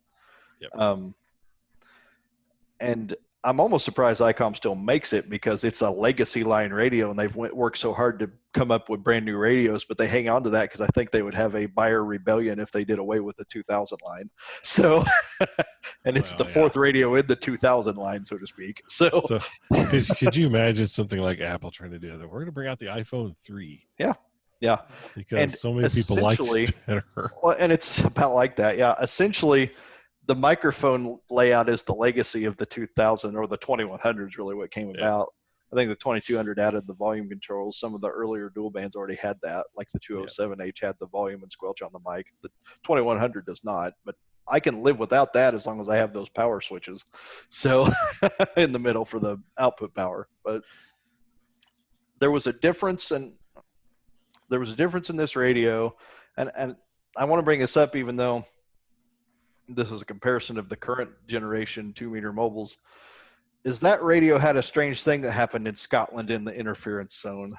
Yep. And I'm almost surprised Icom still makes it because it's a legacy line radio and they've worked so hard to come up with brand new radios, but they hang on to that because I think they would have a buyer rebellion if they did away with the 2000 line. So, and it's the fourth radio in the 2000 line, so to speak. So could you imagine something like Apple trying to do that? We're going to bring out the iPhone 3. Yeah. Yeah. Because so many people like it better. Well, and it's about like that. Yeah. Essentially, the microphone layout is the legacy of the 2000 or the 2100 is really what came about. I think the 2200 added the volume controls. Some of the earlier dual bands already had that, like the 207H had the volume and squelch on the mic. The 2100 does not, but I can live without that as long as I have those power switches. So in the middle for the output power. But there was a difference in this radio, and I want to bring this up even though this is a comparison of the current generation 2-meter mobiles, is that radio had a strange thing that happened in Scotland in the interference zone.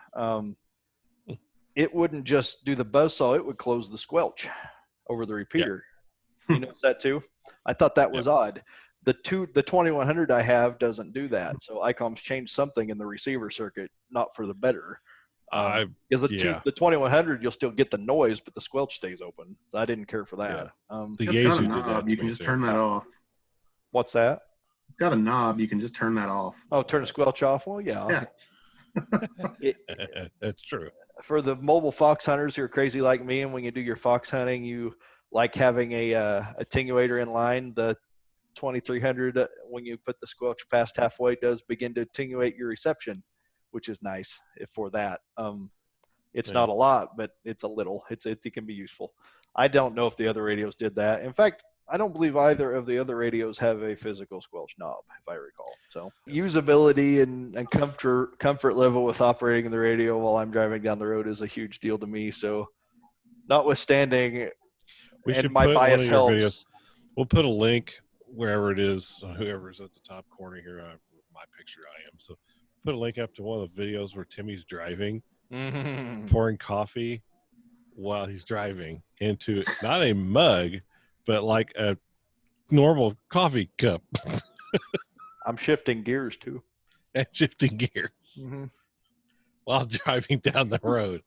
it wouldn't just do the buzzsaw, it would close the squelch over the repeater. You notice that too? I thought that was odd. The 2100 I have doesn't do that. So Icom's changed something in the receiver circuit, not for the better. Because the 2100, you'll still get the noise, but the squelch stays open. So I didn't care for that. The It's got a Yaesu did that. knob. You can just turn that off. What's that? It's got a knob. You can just turn that off. Oh, turn the squelch off? Well, yeah. That's true. For the mobile fox hunters who are crazy like me, and when you do your fox hunting, you like having a attenuator in line. The 2300, when you put the squelch past halfway, does begin to attenuate your reception, which is nice for that. It's not a lot, but it's a little. It can be useful. I don't know if the other radios did that. In fact, I don't believe either of the other radios have a physical squelch knob, if I recall. So usability and comfort level with operating the radio while I'm driving down the road is a huge deal to me. So notwithstanding, my bias helps. Videos. We'll put a link wherever it is, whoever's at the top corner here. My picture I am. So put a link up to one of the videos where Timmy's driving, pouring coffee while he's driving into not a mug, but like a normal coffee cup. I'm shifting gears too. And shifting gears while driving down the road.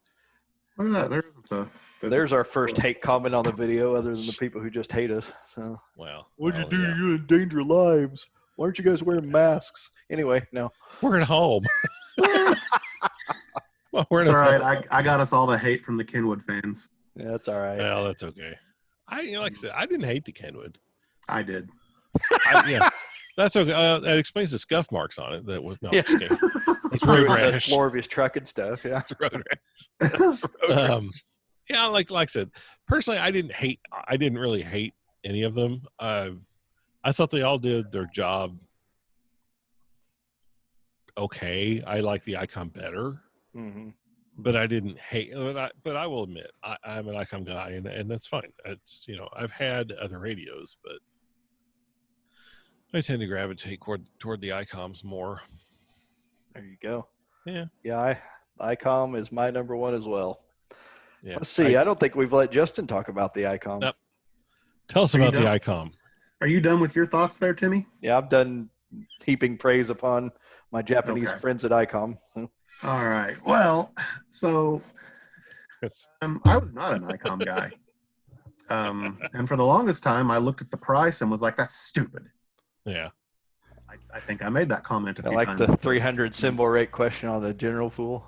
There's our first hate comment on the video, other than the people who just hate us. So, what'd you do? You endanger lives. Why aren't you guys wearing masks? Anyway, no. We're at home. Well, it's all right. I got us all the hate from the Kenwood fans. Yeah, that's all right. Well, that's okay. Like I said, I didn't hate the Kenwood. I did. That's okay. That explains the scuff marks on it. That was not. Yeah. It's road rash. The floor of his truck and stuff. Yeah, it's road rash. Yeah, like I said, personally, I didn't really hate any of them. I thought they all did their job okay. I like the Icom better. But I didn't hate. But I will admit, I'm an Icom guy, and that's fine. It's I've had other radios, but I tend to gravitate toward the Icoms more. There you go. Yeah. Icom is my number one as well. Yeah. Let's see. I don't think we've let Justin talk about the Icom. Nope. Tell us about the Icom. Are you done with your thoughts there, Timmy? Yeah, I'm done heaping praise upon my Japanese friends at Icom. All right. Well, so I was not an Icom guy. And for the longest time, I looked at the price and was like, that's stupid. Yeah. I think I made that comment a few like times. the 300 symbol rate question on the general pool.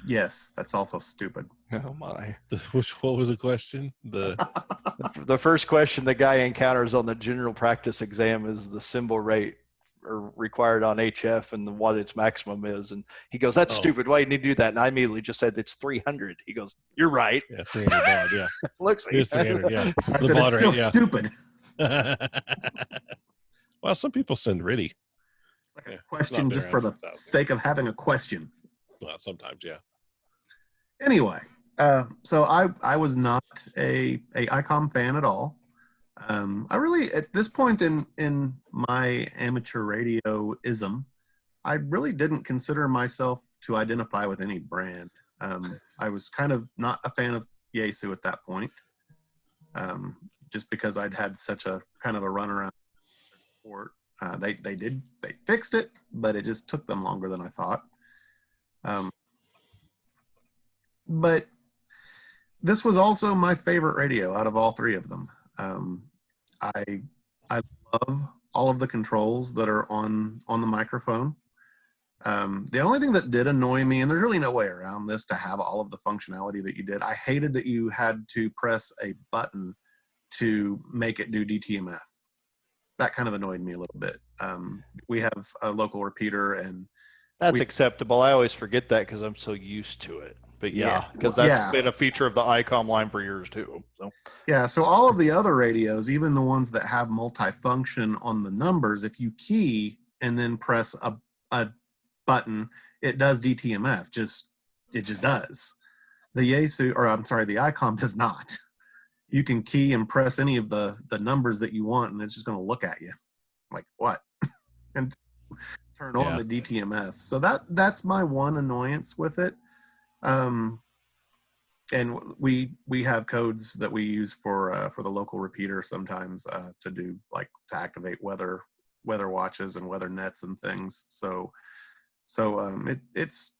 Yes, that's also stupid. Oh, my. What was the question? The first question the guy encounters on the general practice exam is the symbol rate required on HF and what its maximum is, and he goes, that's stupid, why do you need to do that? And I immediately just said it's 300. He goes, you're right. Yeah, 300 baud, yeah. Looks like it is 300. Yeah. I said it's still stupid. Well, some people send RIDI. It's like a question just for the sake of having a question. Well, sometimes, yeah. Anyway, so I was not a Icom fan at all. I really, at this point in my amateur radio-ism, I really didn't consider myself to identify with any brand. I was kind of not a fan of Yaesu at that point, just because I'd had such a kind of a runaround support. They fixed it, but it just took them longer than I thought. But this was also my favorite radio out of all three of them. I love all of the controls that are on the microphone. The only thing that did annoy me, and there's really no way around this to have all of the functionality that you did, I hated that you had to press a button to make it do DTMF. That kind of annoyed me a little bit. We have a local repeater, and that's acceptable. I always forget that because I'm so used to it. But because that's been a feature of the Icom line for years too. So so all of the other radios, even the ones that have multifunction on the numbers, if you key and then press a button, it does DTMF. It just does. The Yaesu, or I'm sorry, the Icom does not. You can key and press any of the numbers that you want, and it's just going to look at you like, what? And turn on the DTMF. So that's my one annoyance with it. And we have codes that we use for the local repeater sometimes to do to activate weather watches and weather nets and things. So it's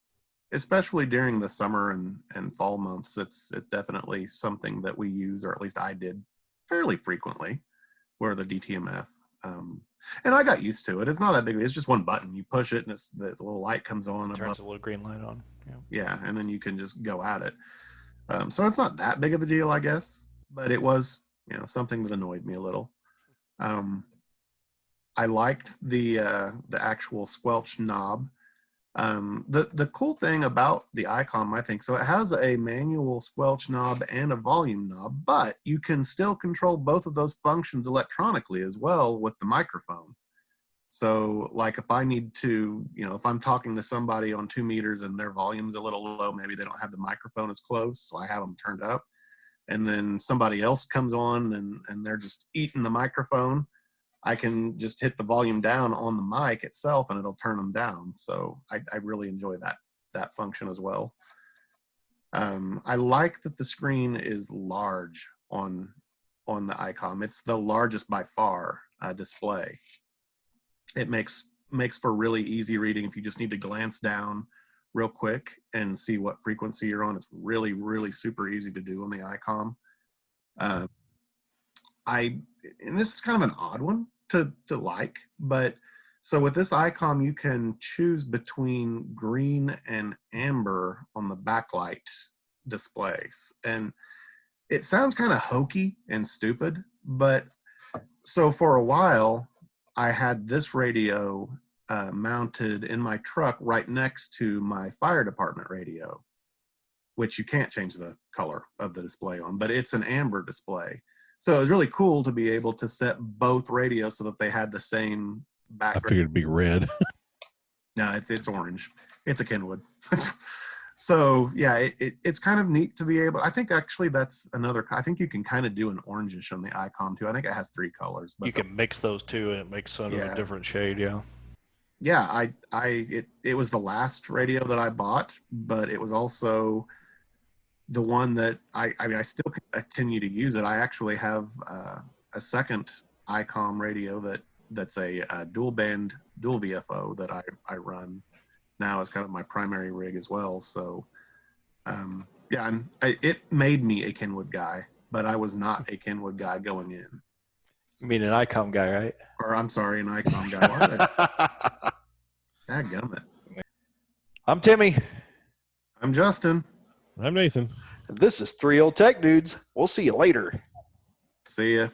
especially during the summer and fall months, it's definitely something that we use, or at least I did fairly frequently, where the DTMF. And I got used to it. It's not that big. It's just one button. You push it, and the little light comes on. Turns a little green light on. Yeah, and then you can just go at it. So it's not that big of a deal, I guess. But it was, something that annoyed me a little. I liked the actual squelch knob. The cool thing about the Icom, I think, so it has a manual squelch knob and a volume knob, but you can still control both of those functions electronically as well with the microphone. So like if I need to, if I'm talking to somebody on 2 meters and their volume's a little low, maybe they don't have the microphone as close, so I have them turned up. And then somebody else comes on and they're just eating the microphone, I can just hit the volume down on the mic itself and it'll turn them down. So I really enjoy that function as well. I like that the screen is large on the Icom. It's the largest by far display. It makes for really easy reading. If you just need to glance down real quick and see what frequency you're on, it's really, really super easy to do on the Icom. And this is kind of an odd one to like, but so with this Icom, you can choose between green and amber on the backlight displays. And it sounds kind of hokey and stupid, but so for a while, I had this radio mounted in my truck right next to my fire department radio, which you can't change the color of the display on, but it's an amber display. So it was really cool to be able to set both radios so that they had the same background. I figured it'd be red. No, it's orange. It's a Kenwood. So yeah, it's kind of neat to be able. I think actually that's another. I think you can kind of do an orangish on the Icom too. I think it has 3 colors. But you can mix those two, and it makes sort of a different shade. Yeah. Yeah, it was the last radio that I bought, but it was also the one that I still continue to use it. I actually have a second Icom radio that's a dual band, dual VFO that I run now as kind of my primary rig as well. So yeah, it made me a Kenwood guy, but I was not a Kenwood guy going in. You mean an Icom guy, right? Or I'm sorry, an Icom guy. Dadgummit. I'm Timmy. I'm Justin. I'm Nathan. This is 3 Old Tech Dudes. We'll see you later. See ya.